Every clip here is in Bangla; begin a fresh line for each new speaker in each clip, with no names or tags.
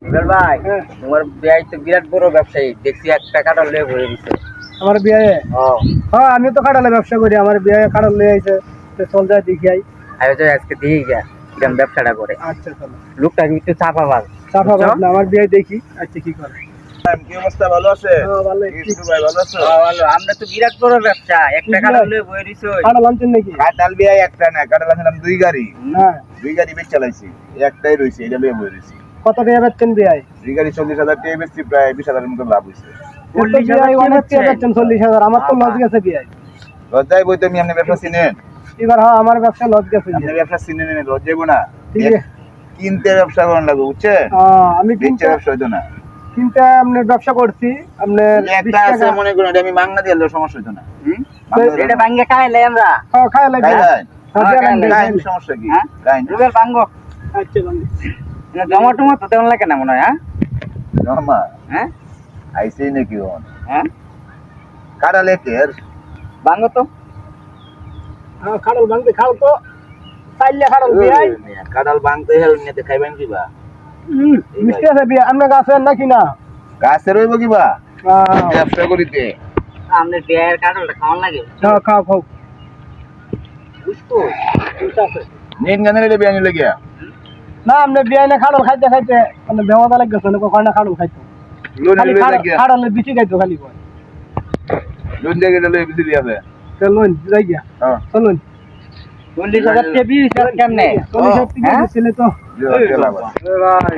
রুবেল ভাই তোমার বিয়াই তো বিরাট বড় ব্যবসায়ী দেখছি একটা কাটাল লয়ে ঘুরে দিছে
আমার বিয়ে হ্যাঁ আমি তো কাটালে ব্যবসা করি আমার বিয়ে কাটাল লয়ে আইছে তো চল যাই দেখি আই
আমি তো আজকে দিয়ে গিয়া কিরম ব্যবসাটা করে
আচ্ছা চলো
লোকটা কিন্তু চাপাবাজ
না আমার বিয়ে দেখি আচ্ছা কি করে
কি অবস্থা ভালো আছে?
হ্যাঁ ভালো
ইসু ভাই ভালো আছো?
ভালো আমরা তো বিরাট বড় ব্যবসা একটা কাটাল লয়ে বয়ে দিছো
কাটাল আনছেন নাকি
কাটাল বিয়া একটা না কাটাল আনলাম দুই গাড়ি
হ্যাঁ
বেচ চালাইছি একটাই রইছে এটা লিয়ে বই রইছি
কত টাকা বেচছেন বিয়ে
দুই গাড়ি 40,000 টাকা বেচছি প্রায় 20,000 এর মতো লাভ হইছে
40,000 অনেক টাকা বেচছেন 40,000 আমার তো লস গেছে বিয়ে
লজ্জায় বই তুমি আপনি ব্যবসা চিনেন
এবার হ্যাঁ আমার ব্যবসা লস গেছে
আপনি ব্যবসা চিনেন না লজ্জাইবো না
ঠিক আছে
কিনতে ব্যবসা করার লাগবে বুঝছেন
আমি
কিনতে ব্যবসা হইতো না
কিনতে আপনার ব্যবসা করছি আপনার
একটা আছে মনে করেন এটা আমি মাংনা দিয়ে দিলে সমস্যা হইতো না
এটা ভাঙ্গে খাইলে আমরা
খায় লাগে
সমস্যা কি
রুবেল ভাঙ্গো
আচ্ছা বন্ধু
জমাটো মতো তেমন লাগে না মনে হয়
নরমা
হ্যাঁ
আইসি নাকি ওন
হ্যাঁ
কাটালে কের
ভাঙ্গো তো
খাড়ল ভাঙতে খাও তো চাইলে খাড়ল বিয়াই
কাটাল বাংতে হেল নিতে খাইবেন কিবা
মিষ্টি আছে বিয়া আমরা গাছ নাকি না
গাছে রইব কিবা ব্যবসা করিতে
আমাদের বিয়ের কাটালটা খাওয়ান লাগে
খাও খাও
বুঝতো
নিন গানে রে বিয়ানি লাগিয়া
না আমরা বিয়াই না খাড়ল খাইতে খাইতে মানে বেমাদা লাগছে না কখনো খাড়ল খাইতো
লোন
খালি
রে লাগিয়া
খাড়লের বিচি খাইতো খালি কয়
লোন জায়গা লই বিদি দিয়াবে
চলুন যাই গিয়া
হ্যাঁ
চলুন
40,000 টাকা বিয়ে কেমনে
40,000 টাকা দিছিলে তো
ভাই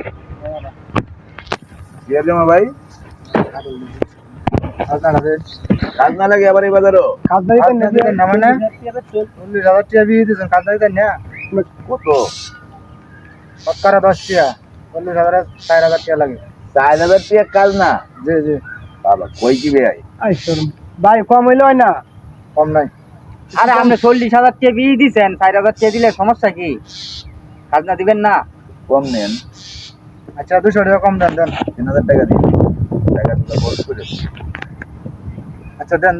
দিয়া জমা ভাই কাজ না লাগে আবার এই বাজারও
কাজ নাই তো
না মানে
40,000 টাকা বিয়ে দিছেন কাজ নাই তো না
কত
সরকারে 10 টাকা 40,000 4,000 টাকা লাগে
4,000 টাকা কাজ না
জি জি
বাবা কই কি ভাই
আই শরম ভাই কম হইলো হয় না কম নাই
আরে আপনি 40,000 টাকা বিয়ে দিছেন 4,000 টাকা দিলে সমস্যা কি খাজনা দিবেন না
কম নেন
আচ্ছা 200 টাকা কম দেন
3,000 টাকা দিন টাকা তো খরচ করে
আচ্ছা দেন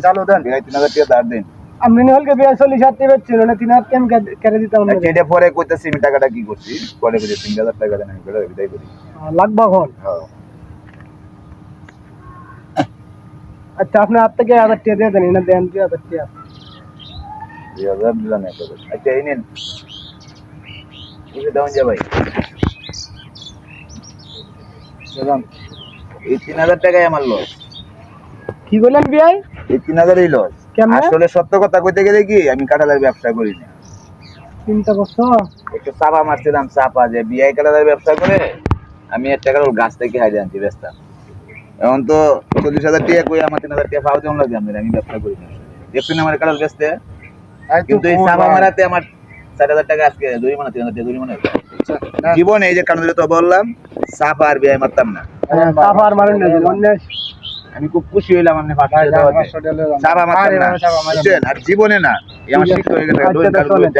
চালু দেন
ভাই 3,000 টাকা দাঁড় দিন
আমি হলকে 42,000 টাকা বেচছিল না 3,000 টাকা কেটে দিতাম না
এটা পরে কইতাছি আমি টাকাটা কি করছি পরে কইছি 3,000 টাকা দেন আমি করে বিদায় করি
লাগবে এখন
হ্যাঁ
আচ্ছা আপনি হাত থেকে 1,000 টাকা দিয়ে দেন না দেন 2,000 টাকা
2,000 দিলাম একটা আচ্ছা এই নেন এই দাও যা ভাই
দেন
এই 3,000 টাকাই আমার লস
কি বলেন ভাই
এই 3,000ই লস
কেমনে
আসলে সত্য কথা কইতে গেলে কি আমি কাঁঠালের ব্যবসা করি না
চিন্তা করছো
একটু চাপা মারছিলাম চাপা যে বিআই কাঁঠালের ব্যবসা করে আমি 1 টাকার গাছ থেকে হাইরে আনছি ব্যস্তা এখন তো 40,000 টাকা কই আমার 3,000 টাকা পাও যেমন লাগে আমি ব্যবসা করি না দেখছেন আমার কাঁঠাল বেচতে কিন্তু এই চাপা মারাতে আমার 4,000 টাকা আজকে জরিমানা 3,000 টাকা জরিমানা জীবনে এই যে কারণ তো বললাম চাপা আর বিআই মারতাম না
সাফার মারেন না অন্য
আমি খুব খুশি হইলাম আপনি চাপা মারতাম না বুঝছেন আর জীবনে না এই আমার শিক্ষা হয়ে গেছে
আচ্ছা, চলেন।